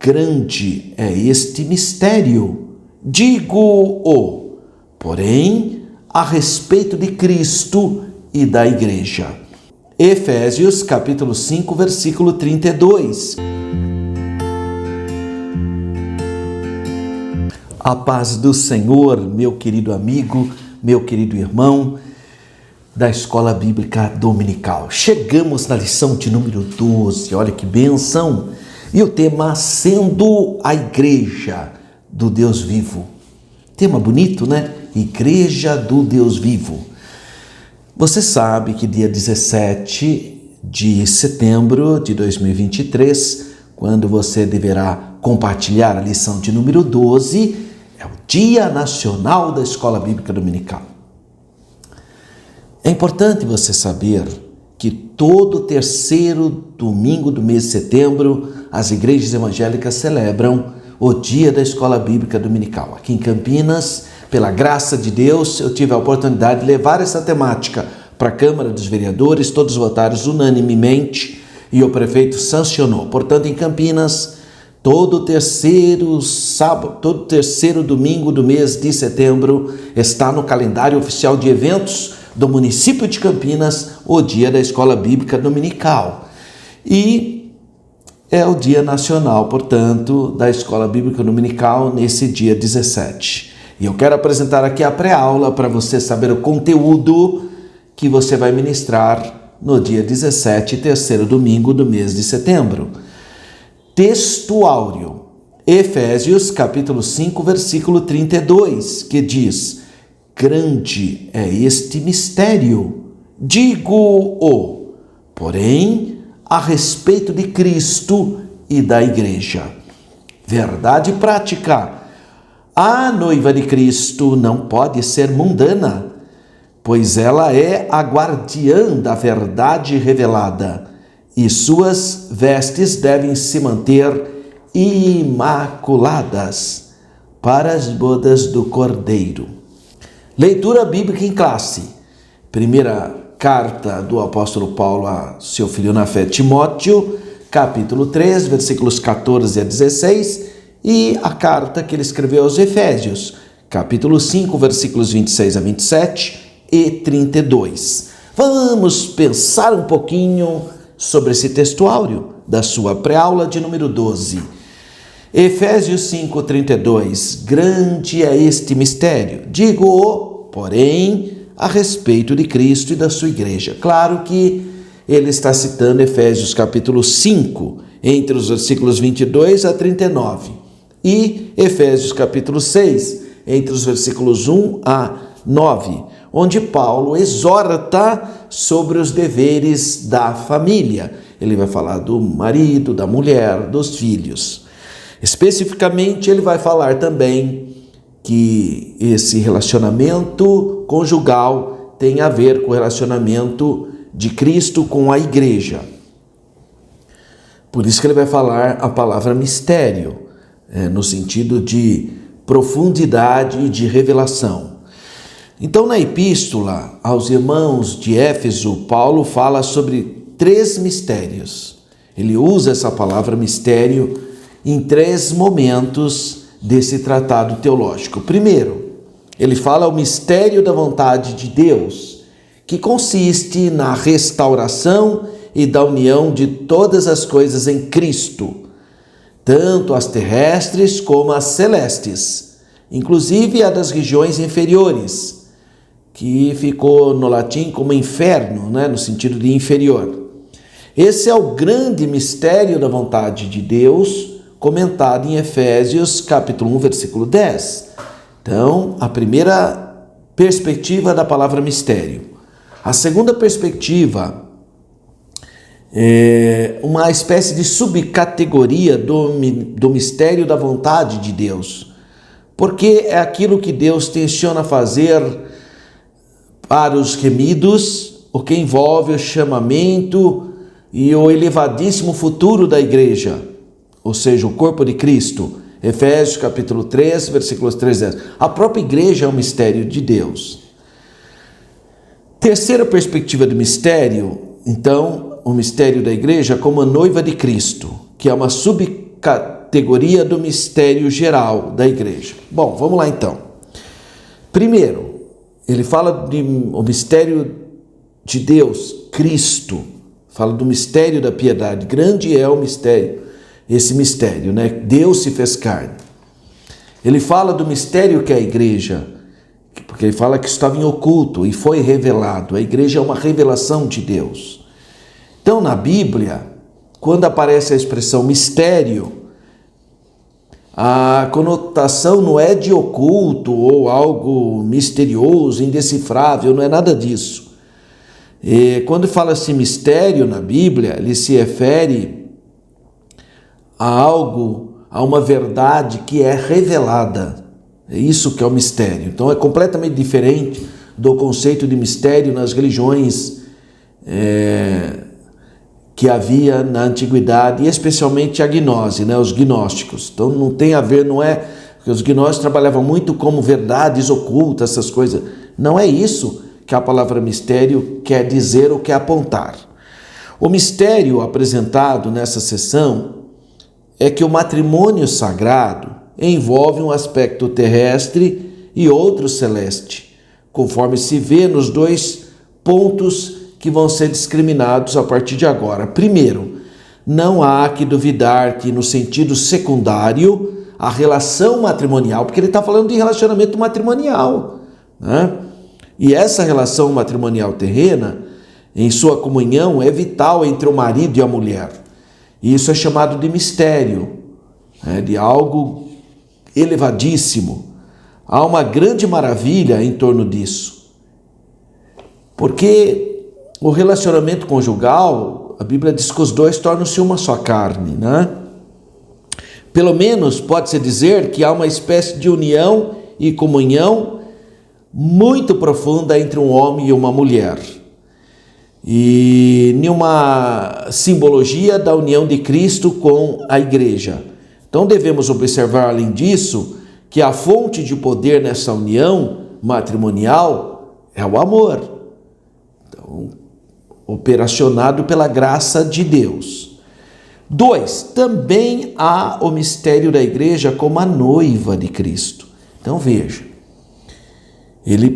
grande é este mistério, digo-o, porém, a respeito de Cristo e da Igreja. Efésios capítulo 5, versículo 32. A paz do Senhor, meu querido amigo, meu querido irmão da Escola Bíblica Dominical. Chegamos na lição de número 12, olha que bênção! E o tema sendo a Igreja do Deus Vivo. Tema bonito, né? Igreja do Deus Vivo. Você sabe que dia 17 de setembro de 2023, quando você deverá compartilhar a lição de número 12, é o Dia Nacional da Escola Bíblica Dominical. É importante você saber que todo terceiro domingo do mês de setembro, as igrejas evangélicas celebram o Dia da Escola Bíblica Dominical. Aqui em Campinas, pela graça de Deus, eu tive a oportunidade de levar essa temática para a Câmara dos Vereadores, todos votaram unanimemente e o prefeito sancionou. Portanto, em Campinas, todo terceiro domingo do mês de setembro está no calendário oficial de eventos do município de Campinas, o Dia da Escola Bíblica Dominical. E é o Dia Nacional, portanto, da Escola Bíblica Dominical nesse dia 17. E eu quero apresentar aqui a pré-aula para você saber o conteúdo que você vai ministrar no dia 17, terceiro domingo do mês de setembro. Texto áureo, Efésios capítulo 5, versículo 32, que diz: grande é este mistério, digo-o, porém, a respeito de Cristo e da Igreja. Verdade prática. A noiva de Cristo não pode ser mundana, pois ela é a guardiã da verdade revelada, e suas vestes devem se manter imaculadas para as bodas do Cordeiro. Leitura bíblica em classe. Primeira carta do apóstolo Paulo a seu filho na fé, Timóteo, capítulo 3, versículos 14 a 16, e a carta que ele escreveu aos Efésios, capítulo 5, versículos 26 a 27 e 32. Vamos pensar um pouquinho sobre esse texto áureo da sua pré-aula de número 12. Efésios 5, 32. Grande é este mistério, digo-o, porém, a respeito de Cristo e da sua igreja. Claro que ele está citando Efésios capítulo 5, entre os versículos 22 a 39, e Efésios capítulo 6, entre os versículos 1 a 9, onde Paulo exorta sobre os deveres da família. Ele vai falar do marido, da mulher, dos filhos. Especificamente, ele vai falar também que esse relacionamento conjugal tem a ver com o relacionamento de Cristo com a igreja. Por isso que ele vai falar a palavra mistério, no sentido de profundidade e de revelação. Então, na epístola aos irmãos de Éfeso, Paulo fala sobre 3 mistérios. Ele usa essa palavra mistério em 3 momentos desse tratado teológico. Primeiro, ele fala o mistério da vontade de Deus, que consiste na restauração e da união de todas as coisas em Cristo, tanto as terrestres como as celestes, inclusive a das regiões inferiores, que ficou no latim como inferno, no sentido de inferior. Esse é o grande mistério da vontade de Deus, comentado em Efésios capítulo 1, versículo 10. Então, a primeira perspectiva da palavra mistério. A segunda perspectiva é uma espécie de subcategoria do mistério da vontade de Deus, porque é aquilo que Deus tenciona fazer para os remidos, o que envolve o chamamento e o elevadíssimo futuro da igreja, ou seja, o corpo de Cristo. Efésios capítulo 3, versículos 3 a 10. A própria igreja é um mistério de Deus. Terceira perspectiva do mistério, então, o mistério da igreja como a noiva de Cristo, que é uma subcategoria categoria do mistério geral da igreja. Bom, vamos lá então. Primeiro, ele fala o mistério de Deus, Cristo. Fala do mistério da piedade. Grande é o mistério, esse mistério, né? Deus se fez carne. Ele fala do mistério que é a igreja, porque ele fala que estava em oculto e foi revelado. A igreja é uma revelação de Deus. Então, na Bíblia, quando aparece a expressão mistério, a conotação não é de oculto ou algo misterioso, indecifrável, não é nada disso. E quando fala-se mistério na Bíblia, ele se refere a algo, a uma verdade que é revelada. É isso que é o mistério. Então é completamente diferente do conceito de mistério nas religiões que havia na antiguidade, e especialmente a gnose, né? Os gnósticos. Então não tem a ver, não é... Porque os gnósticos trabalhavam muito como verdades ocultas, essas coisas. Não é isso que a palavra mistério quer dizer ou quer apontar. O mistério apresentado nessa sessão é que o matrimônio sagrado envolve um aspecto terrestre e outro celeste, conforme se vê nos dois pontos que vão ser discriminados a partir de agora. Primeiro, não há que duvidar que no sentido secundário, a relação matrimonial, porque ele está falando de relacionamento matrimonial, né? E essa relação matrimonial terrena, em sua comunhão, é vital entre o marido e a mulher. E isso é chamado de mistério, de algo elevadíssimo. Há uma grande maravilha em torno disso. Porque o relacionamento conjugal, a Bíblia diz que os dois tornam-se uma só carne, né? Pelo menos pode-se dizer que há uma espécie de união e comunhão muito profunda entre um homem e uma mulher. E nenhuma simbologia da união de Cristo com a igreja. Então devemos observar, além disso, que a fonte de poder nessa união matrimonial é o amor. Então, operacionado pela graça de Deus. 2. Também há o mistério da igreja como a noiva de Cristo. Então veja,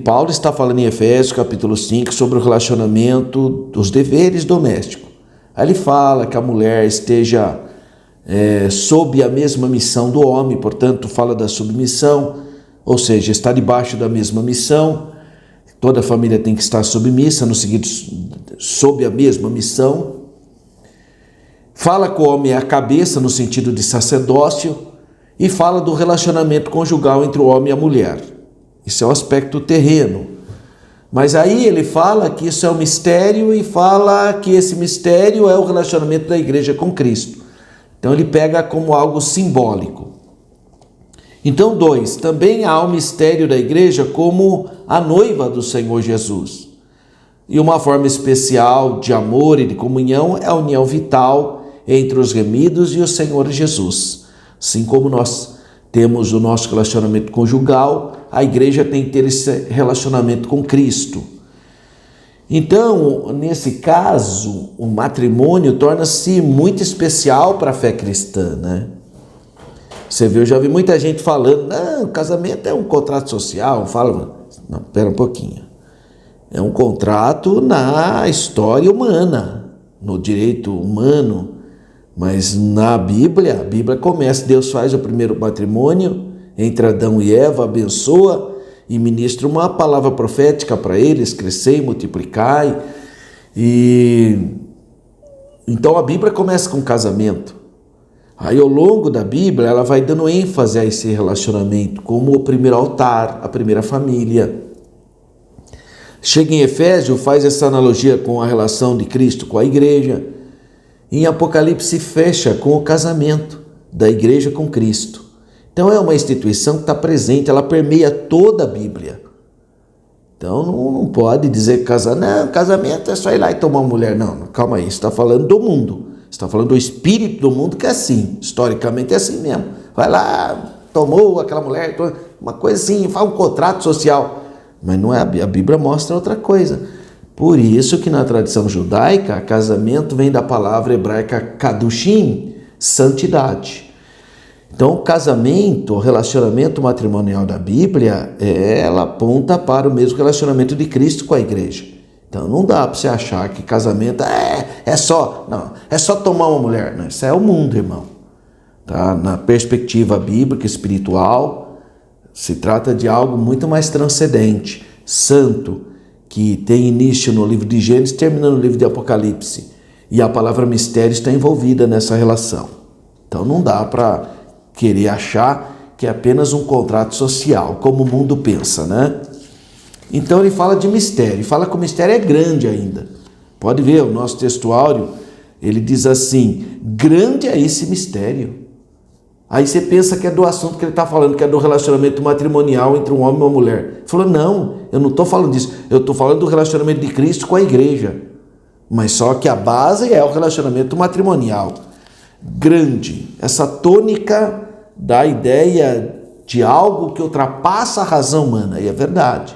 Paulo está falando em Efésios capítulo 5 sobre o relacionamento dos deveres domésticos. Aí ele fala que a mulher esteja sob a mesma missão do homem, portanto fala da submissão, ou seja, está debaixo da mesma missão. Toda a família tem que estar submissa, no seguinte, sob a mesma missão. Fala que o homem é a cabeça no sentido de sacerdócio e fala do relacionamento conjugal entre o homem e a mulher. Isso é o aspecto terreno. Mas aí ele fala que isso é um mistério e fala que esse mistério é o relacionamento da igreja com Cristo. Então ele pega como algo simbólico. Então 2, também há o mistério da igreja como a noiva do Senhor Jesus. E uma forma especial de amor e de comunhão é a união vital entre os remidos e o Senhor Jesus. Assim como nós temos o nosso relacionamento conjugal, a igreja tem que ter esse relacionamento com Cristo. Então, nesse caso, o matrimônio torna-se muito especial para a fé cristã, né? Você viu, eu já vi muita gente falando, não, casamento é um contrato social. Fala, não, pera um pouquinho. É um contrato na história humana, no direito humano. Mas na Bíblia, a Bíblia começa, Deus faz o primeiro matrimônio entre Adão e Eva, abençoa e ministra uma palavra profética para eles, crescei, multiplicai. E então a Bíblia começa com casamento. Aí ao longo da Bíblia ela vai dando ênfase a esse relacionamento, como o primeiro altar, a primeira família. Chega em Efésios, faz essa analogia com a relação de Cristo com a igreja. Em Apocalipse fecha com o casamento da igreja com Cristo. Então é uma instituição que está presente, ela permeia toda a Bíblia. Então não pode dizer que casamento é só ir lá e tomar uma mulher. Não, calma aí, você está falando do mundo. Você está falando do espírito do mundo que é assim, historicamente é assim mesmo. Vai lá, tomou aquela mulher, uma coisa assim, faz um contrato social. Mas não é, a Bíblia mostra outra coisa. Por isso que na tradição judaica, casamento vem da palavra hebraica kadushim, santidade. Então, o casamento, o relacionamento matrimonial da Bíblia, ela aponta para o mesmo relacionamento de Cristo com a igreja. Então, não dá para você achar que casamento é só tomar uma mulher. Não, isso é o mundo, irmão. Tá? Na perspectiva bíblica, espiritual, se trata de algo muito mais transcendente, santo, que tem início no livro de Gênesis e termina no livro de Apocalipse. E a palavra mistério está envolvida nessa relação. Então, não dá para querer achar que é apenas um contrato social, como o mundo pensa, né? Então ele fala de mistério, fala que o mistério é grande ainda. Pode ver, o nosso textuário, ele diz assim, grande é esse mistério. Aí você pensa que é do assunto que ele está falando, que é do relacionamento matrimonial entre um homem e uma mulher. Ele falou, não, eu não estou falando disso, eu estou falando do relacionamento de Cristo com a igreja. Mas só que a base é o relacionamento matrimonial. Grande, essa tônica da ideia de algo que ultrapassa a razão humana, e é verdade.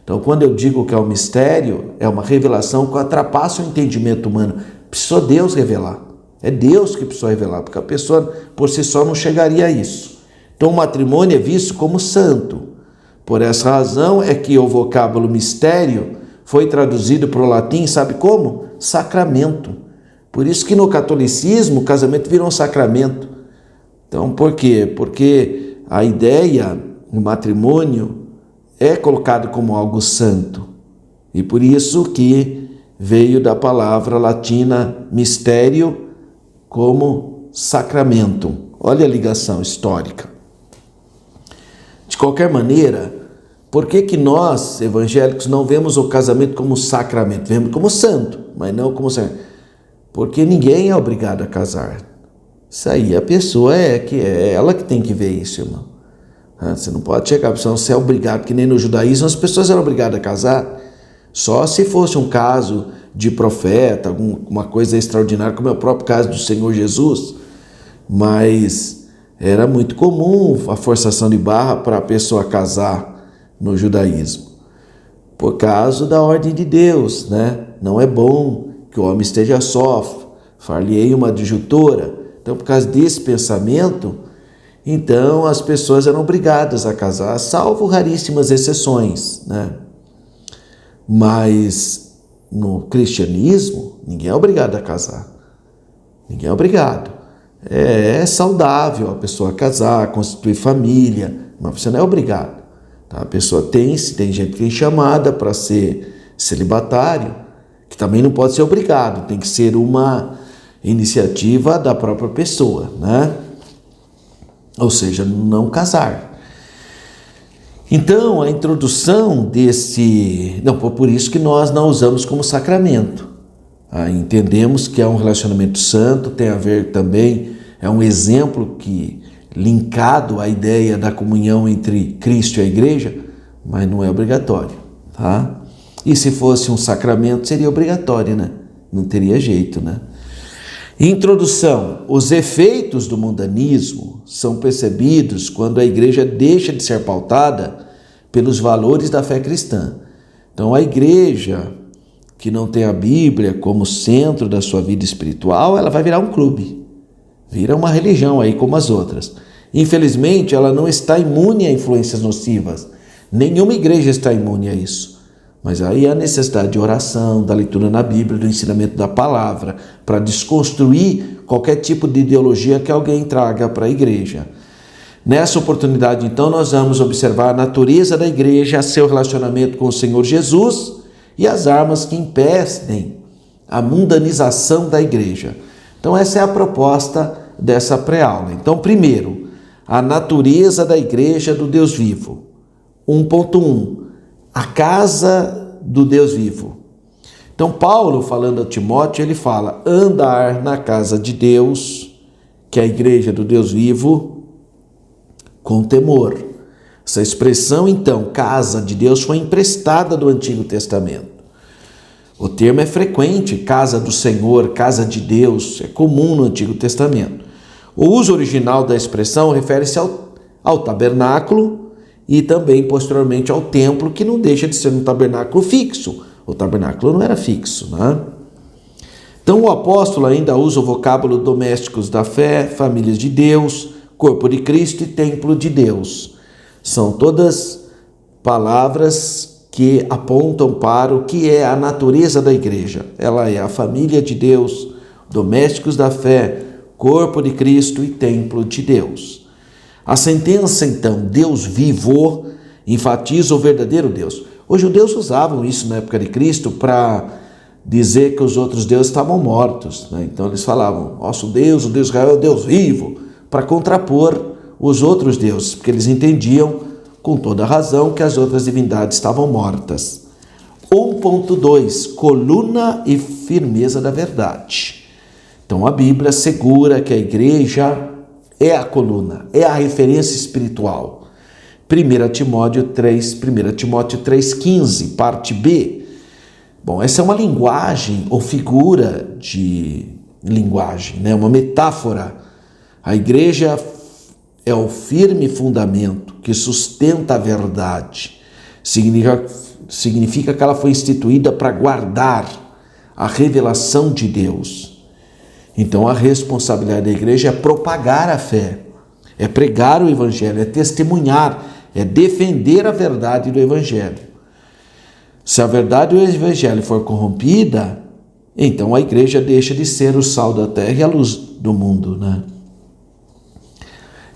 Então, quando eu digo que é um mistério, é uma revelação que ultrapassa o entendimento humano. Precisou Deus revelar. É Deus que precisou revelar, porque a pessoa por si só não chegaria a isso. Então, o matrimônio é visto como santo. Por essa razão é que o vocábulo mistério foi traduzido para o latim, sabe como? Sacramento. Por isso que no catolicismo o casamento virou um sacramento. Então, por quê? Porque a ideia, o matrimônio, é colocado como algo santo. E por isso que veio da palavra latina mistério como sacramento. Olha a ligação histórica. De qualquer maneira, por que nós, evangélicos, não vemos o casamento como sacramento? Vemos como santo, mas não como sacramento. Porque ninguém é obrigado a casar. Isso aí a pessoa é ela que tem que ver isso, irmão. Você não pode chegar, você é obrigado, que nem no judaísmo as pessoas eram obrigadas a casar. Só se fosse um caso de profeta, alguma coisa extraordinária, como é o próprio caso do Senhor Jesus. Mas era muito comum a forçação de barra para a pessoa casar no judaísmo. Por causa da ordem de Deus, né? Não é bom que o homem esteja só, far-lhe-ei uma adjutora. Então, por causa desse pensamento, então as pessoas eram obrigadas a casar, salvo raríssimas exceções, né? Mas no cristianismo, ninguém é obrigado a casar. Ninguém é obrigado. É saudável a pessoa casar, constituir família, mas você não é obrigado. Tá? A pessoa tem gente que tem chamada para ser celibatário, que também não pode ser obrigado, tem que ser uma iniciativa da própria pessoa, né? Ou seja, não casar. Então, a introdução desse... Não, por isso que nós não usamos como sacramento. Entendemos que é um relacionamento santo, tem a ver também, é um exemplo que linkado à ideia da comunhão entre Cristo e a igreja, mas não é obrigatório, tá? E se fosse um sacramento, seria obrigatório, né? Não teria jeito, né? Introdução. Os efeitos do mundanismo são percebidos quando a igreja deixa de ser pautada pelos valores da fé cristã. Então, a igreja que não tem a Bíblia como centro da sua vida espiritual, ela vai virar um clube, vira uma religião aí como as outras. Infelizmente, ela não está imune a influências nocivas. Nenhuma igreja está imune a isso. Mas aí há necessidade de oração, da leitura na Bíblia, do ensinamento da palavra, para desconstruir qualquer tipo de ideologia que alguém traga para a igreja. Nessa oportunidade, então, nós vamos observar a natureza da igreja, seu relacionamento com o Senhor Jesus e as armas que impedem a mundanização da igreja. Então, essa é a proposta dessa pré-aula. Então, primeiro, a natureza da igreja do Deus vivo. 1.1. A casa do Deus vivo. Então, Paulo, falando a Timóteo, ele fala, andar na casa de Deus, que é a igreja do Deus vivo, com temor. Essa expressão, então, casa de Deus, foi emprestada do Antigo Testamento. O termo é frequente, casa do Senhor, casa de Deus, é comum no Antigo Testamento. O uso original da expressão refere-se ao tabernáculo, e também, posteriormente, ao templo, que não deixa de ser um tabernáculo fixo. O tabernáculo não era fixo, né? Então, o apóstolo ainda usa o vocábulo domésticos da fé, famílias de Deus, corpo de Cristo e templo de Deus. São todas palavras que apontam para o que é a natureza da igreja. Ela é a família de Deus, domésticos da fé, corpo de Cristo e templo de Deus. A sentença, então, Deus vivo, enfatiza o verdadeiro Deus. Os judeus usavam isso na época de Cristo para dizer que os outros deuses estavam mortos, né? Então eles falavam, nosso Deus, o Deus Israel é o Deus vivo, para contrapor os outros deuses, porque eles entendiam com toda razão que as outras divindades estavam mortas. 1.2, coluna e firmeza da verdade. Então a Bíblia assegura que a igreja é a coluna, é a referência espiritual. 1 Timóteo 3,15, parte B. Bom, essa é uma linguagem ou figura de linguagem, né? Uma metáfora. A igreja é o firme fundamento que sustenta a verdade. Significa que ela foi instituída para guardar a revelação de Deus. Então a responsabilidade da igreja é propagar a fé, é pregar o evangelho, é testemunhar, é defender a verdade do evangelho. Se a verdade do evangelho for corrompida, então a igreja deixa de ser o sal da terra e a luz do mundo, né?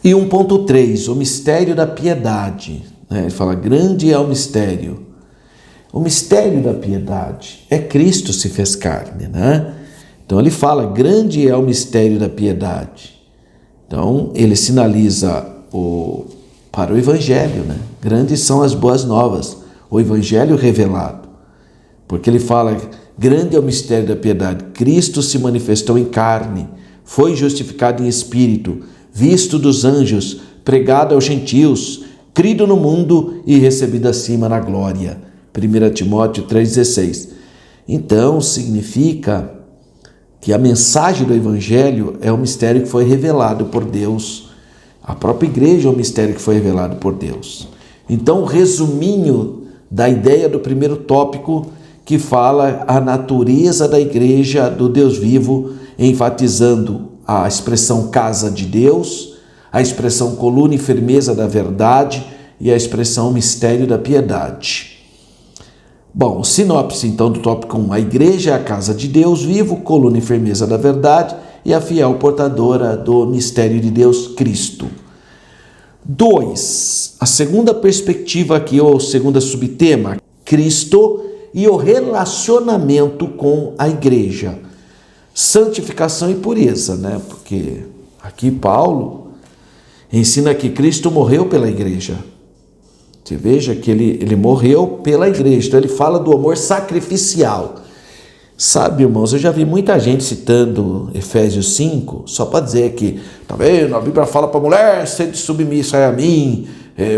E 1.3, o mistério da piedade, né? Ele fala, grande é o mistério. O mistério da piedade é Cristo se fez carne, né? Então ele fala, grande é o mistério da piedade. Então ele sinaliza para o evangelho, né? Grandes são as boas novas, o evangelho revelado. Porque ele fala, grande é o mistério da piedade. Cristo se manifestou em carne, foi justificado em espírito, visto dos anjos, pregado aos gentios, crido no mundo e recebido acima na glória. 1 Timóteo 3,16. Então significa que a mensagem do evangelho é um mistério que foi revelado por Deus. A própria igreja é um mistério que foi revelado por Deus. Então, resuminho da ideia do primeiro tópico, que fala a natureza da igreja do Deus vivo, enfatizando a expressão casa de Deus, a expressão coluna e firmeza da verdade e a expressão mistério da piedade. Bom, sinopse então do tópico 1. A igreja é a casa de Deus vivo, coluna e firmeza da verdade e a fiel portadora do mistério de Deus, Cristo. 2. A segunda perspectiva aqui, ou segunda subtema, Cristo e o relacionamento com a igreja. Santificação e pureza, né? Porque aqui Paulo ensina que Cristo morreu pela igreja. Você veja que ele morreu pela igreja, então ele fala do amor sacrificial. Sabe, irmãos, eu já vi muita gente citando Efésios 5, só para dizer que, tá vendo, a Bíblia fala para a mulher, sede submissa a mim,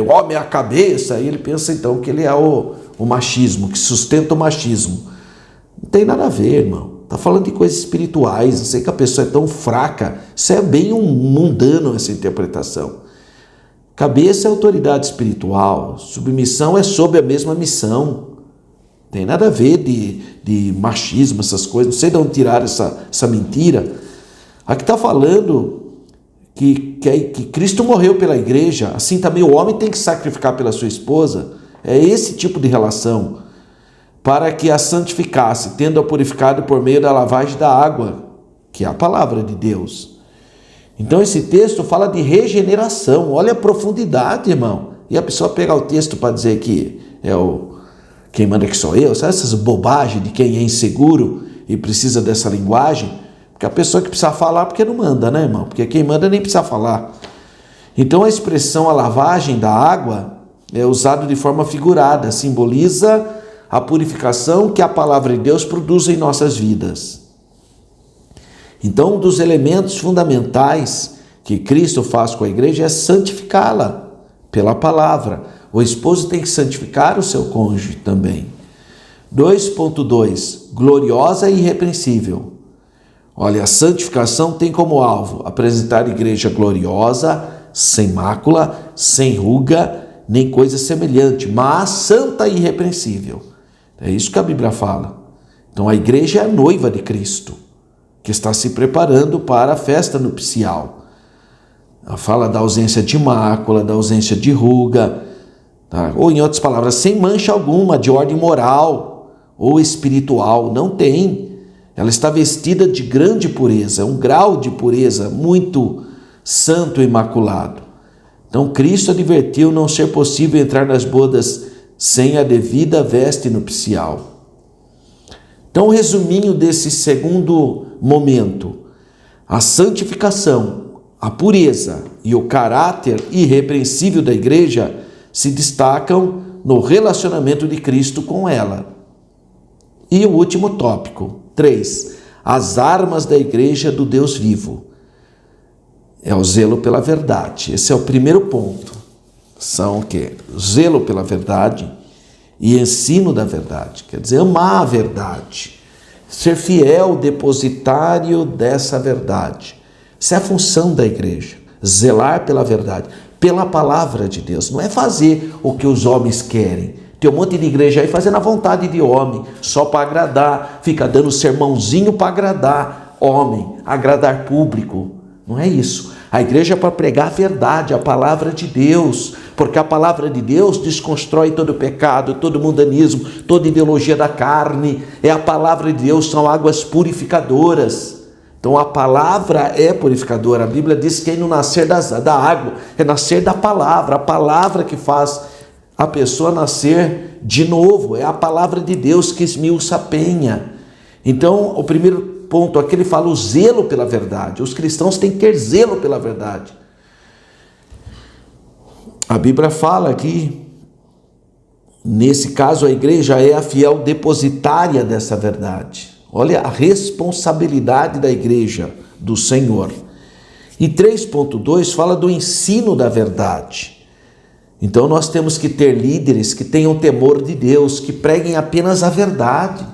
o homem é a cabeça, e ele pensa então que ele é o machismo, que sustenta o machismo. Não tem nada a ver, irmão. Está falando de coisas espirituais, não sei que a pessoa é tão fraca, isso é bem mundano essa interpretação. Cabeça é autoridade espiritual, submissão é sob a mesma missão. Tem nada a ver de machismo, essas coisas, não sei de onde tiraram essa mentira. Aqui está falando que Cristo morreu pela igreja, assim também o homem tem que sacrificar pela sua esposa. É esse tipo de relação, para que a santificasse, tendo-a purificado por meio da lavagem da água, que é a palavra de Deus. Então esse texto fala de regeneração, olha a profundidade, irmão. E a pessoa pega o texto para dizer que quem manda que sou eu, sabe essas bobagens de quem é inseguro e precisa dessa linguagem? Porque a pessoa que precisa falar porque não manda, né, irmão? Porque quem manda nem precisa falar. Então a expressão a lavagem da água é usado de forma figurada, simboliza a purificação que a palavra de Deus produz em nossas vidas. Então, um dos elementos fundamentais que Cristo faz com a igreja é santificá-la pela palavra. O esposo tem que santificar o seu cônjuge também. 2.2. Gloriosa e irrepreensível. Olha, a santificação tem como alvo apresentar a igreja gloriosa, sem mácula, sem ruga, nem coisa semelhante, mas santa e irrepreensível. É isso que a Bíblia fala. Então a igreja é a noiva de Cristo, que está se preparando para a festa nupcial. Ela fala da ausência de mácula, da ausência de ruga, tá? Ou em outras palavras, sem mancha alguma, de ordem moral ou espiritual. Não tem. Ela está vestida de grande pureza, um grau de pureza muito santo e imaculado. Então Cristo advertiu não ser possível entrar nas bodas sem a devida veste nupcial. Então, um resuminho desse segundo momento: a santificação, a pureza e o caráter irrepreensível da igreja se destacam no relacionamento de Cristo com ela. E o último tópico, 3, as armas da igreja do Deus vivo. É o zelo pela verdade. Esse é o primeiro ponto. São o quê? Zelo pela verdade e ensino da verdade. Quer dizer, amar a verdade. Ser fiel depositário dessa verdade. Essa é a função da igreja. Zelar pela verdade, pela palavra de Deus. Não é fazer o que os homens querem. Tem um monte de igreja aí fazendo a vontade de homem, só para agradar. Fica dando sermãozinho para agradar homem, agradar público. Não é isso. A igreja é para pregar a verdade, a palavra de Deus, porque a palavra de Deus desconstrói todo o pecado, todo o mundanismo, toda ideologia da carne. É a palavra de Deus, são águas purificadoras. Então a palavra é purificadora. A Bíblia diz que quem não nascer da água é nascer da palavra. A palavra que faz a pessoa nascer de novo. É a palavra de Deus que esmiuça a penha. Então o primeiro ponto aqui ele fala o zelo pela verdade. Os cristãos têm que ter zelo pela verdade. A Bíblia fala que, nesse caso, a igreja é a fiel depositária dessa verdade. Olha a responsabilidade da igreja, do Senhor. E 3.2 fala do ensino da verdade. Então nós temos que ter líderes que tenham temor de Deus, que preguem apenas a verdade.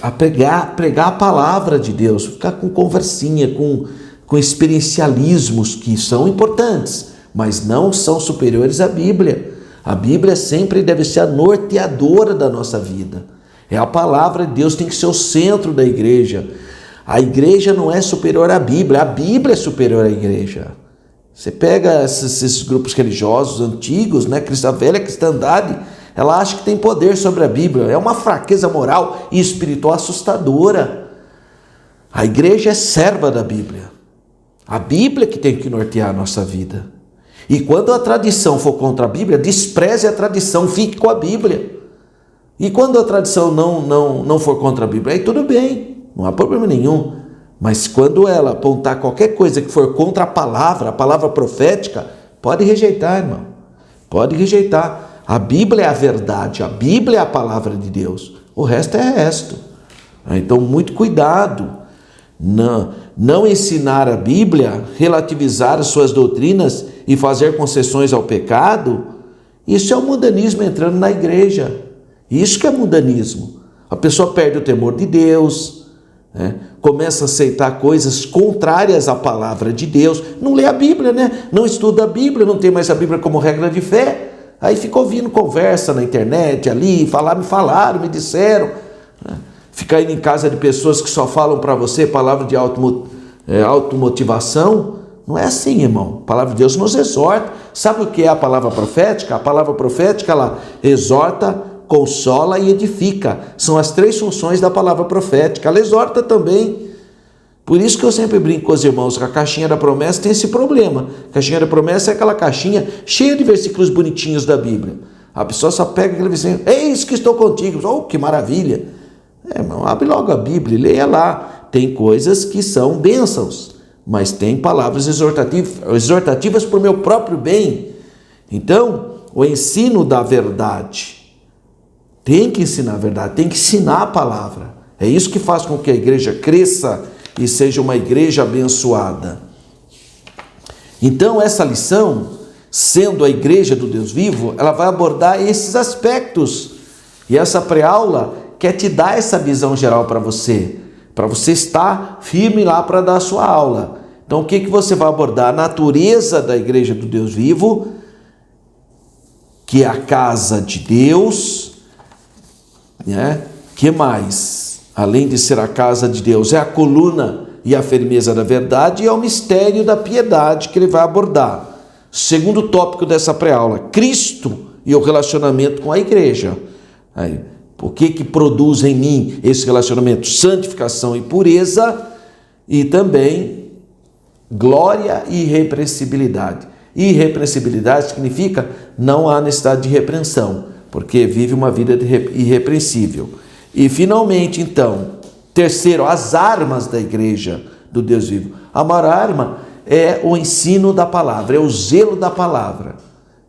A pregar a palavra de Deus, ficar com conversinha, com experiencialismos que são importantes, mas não são superiores à Bíblia. A Bíblia sempre deve ser a norteadora da nossa vida. É a palavra de Deus, tem que ser o centro da igreja. A igreja não é superior à Bíblia, a Bíblia é superior à igreja. Você pega esses grupos religiosos antigos, né? A velha cristandade, ela acha que tem poder sobre a Bíblia. É uma fraqueza moral e espiritual assustadora. A igreja é serva da Bíblia. A Bíblia que tem que nortear a nossa vida. E quando a tradição for contra a Bíblia, despreze a tradição, fique com a Bíblia. E quando a tradição não for contra a Bíblia, aí tudo bem, não há problema nenhum. Mas quando ela apontar qualquer coisa que for contra a palavra profética, pode rejeitar, irmão. Pode rejeitar. A Bíblia é a verdade, a Bíblia é a palavra de Deus. O resto é resto. Então, muito cuidado. Não ensinar a Bíblia, relativizar as suas doutrinas e fazer concessões ao pecado, isso é o mundanismo entrando na igreja. Isso que é mundanismo. A pessoa perde o temor de Deus, né? Começa a aceitar coisas contrárias à palavra de Deus. Não lê a Bíblia, né? Não estuda a Bíblia, não tem mais a Bíblia como regra de fé. Aí fica ouvindo conversa na internet ali, me disseram. Né? Fica indo em casa de pessoas que só falam para você palavra de automotivação. Não é assim, irmão. A palavra de Deus nos exorta. Sabe o que é a palavra profética? A palavra profética, ela exorta, consola e edifica. São as 3 funções da palavra profética. Ela exorta também. Por isso que eu sempre brinco com os irmãos que a caixinha da promessa tem esse problema. A caixinha da promessa é aquela caixinha cheia de versículos bonitinhos da Bíblia. A pessoa só pega aquele versículo, eis que estou contigo. Oh, que maravilha. Irmão, abre logo a Bíblia e leia lá. Tem coisas que são bênçãos, mas tem palavras exortativas para o meu próprio bem. Então, o ensino da verdade. Tem que ensinar a verdade, tem que ensinar a palavra. É isso que faz com que a igreja cresça e seja uma igreja abençoada. Então, essa lição, sendo a igreja do Deus vivo, ela vai abordar esses aspectos. E essa pré-aula quer te dar essa visão geral para você estar firme lá para dar a sua aula. Então, o que você vai abordar? A natureza da igreja do Deus vivo, que é a casa de Deus, né? Que mais? Além de ser a casa de Deus, é a coluna e a firmeza da verdade, e é o mistério da piedade que ele vai abordar. Segundo tópico dessa pré-aula, Cristo e o relacionamento com a igreja. Aí, o que produz em mim esse relacionamento? Santificação e pureza, e também glória e irrepreensibilidade. Irrepreensibilidade significa não há necessidade de repreensão, porque vive uma vida irrepreensível. E finalmente, então, terceiro, as armas da igreja do Deus vivo. A maior arma é o ensino da palavra, é o zelo da palavra.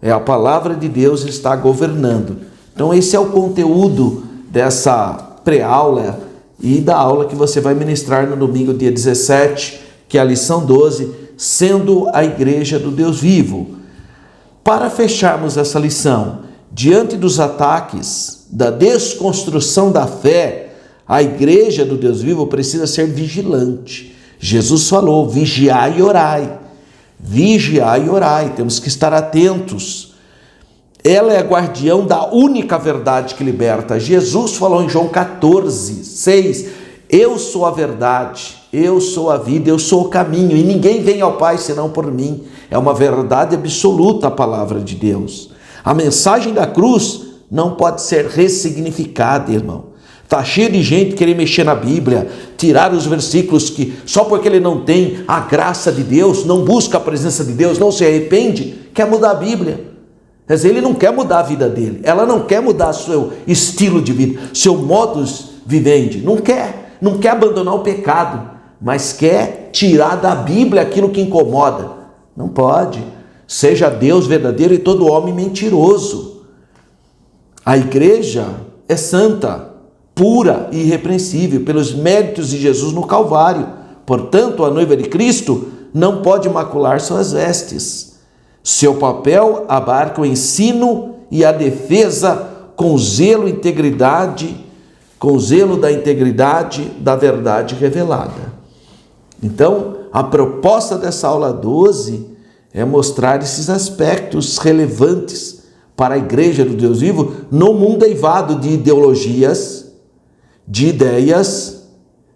É a palavra de Deus que está governando. Então esse é o conteúdo dessa pré-aula e da aula que você vai ministrar no domingo, dia 17, que é a lição 12, sendo a igreja do Deus vivo. Para fecharmos essa lição, diante dos ataques da desconstrução da fé, a igreja do Deus vivo precisa ser vigilante. Jesus falou, vigiai e orai. Vigiai e orai, temos que estar atentos. Ela é a guardiã da única verdade que liberta. Jesus falou em João 14, 6, eu sou a verdade, eu sou a vida, eu sou o caminho, e ninguém vem ao Pai senão por mim. É uma verdade absoluta a palavra de Deus. A mensagem da cruz não pode ser ressignificada, irmão. Está cheio de gente querer mexer na Bíblia, tirar os versículos que só porque ele não tem a graça de Deus, não busca a presença de Deus, não se arrepende, quer mudar a Bíblia. Quer dizer, ele não quer mudar a vida dele, ela não quer mudar seu estilo de vida, seu modus vivendi, não quer abandonar o pecado, mas quer tirar da Bíblia aquilo que incomoda. Não pode. Seja Deus verdadeiro e todo homem mentiroso. A igreja é santa, pura e irrepreensível pelos méritos de Jesus no Calvário. Portanto, a noiva de Cristo não pode macular suas vestes. Seu papel abarca o ensino e a defesa com zelo da integridade da verdade revelada. Então, a proposta dessa aula 12 é mostrar esses aspectos relevantes para a igreja do Deus vivo no mundo eivado de ideologias, de ideias,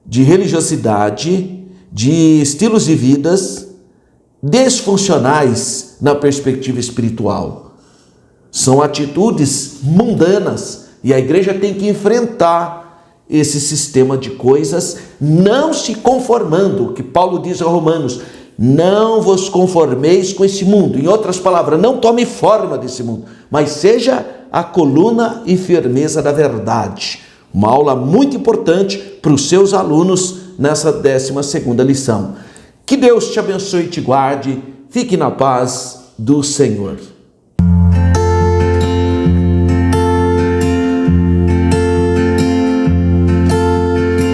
de religiosidade, de estilos de vidas desfuncionais na perspectiva espiritual. São atitudes mundanas e a igreja tem que enfrentar esse sistema de coisas, não se conformando, o que Paulo diz aos Romanos, não vos conformeis com esse mundo. Em outras palavras, não tome forma desse mundo, mas seja a coluna e firmeza da verdade. Uma aula muito importante para os seus alunos nessa 12ª lição. Que Deus te abençoe e te guarde. Fique na paz do Senhor.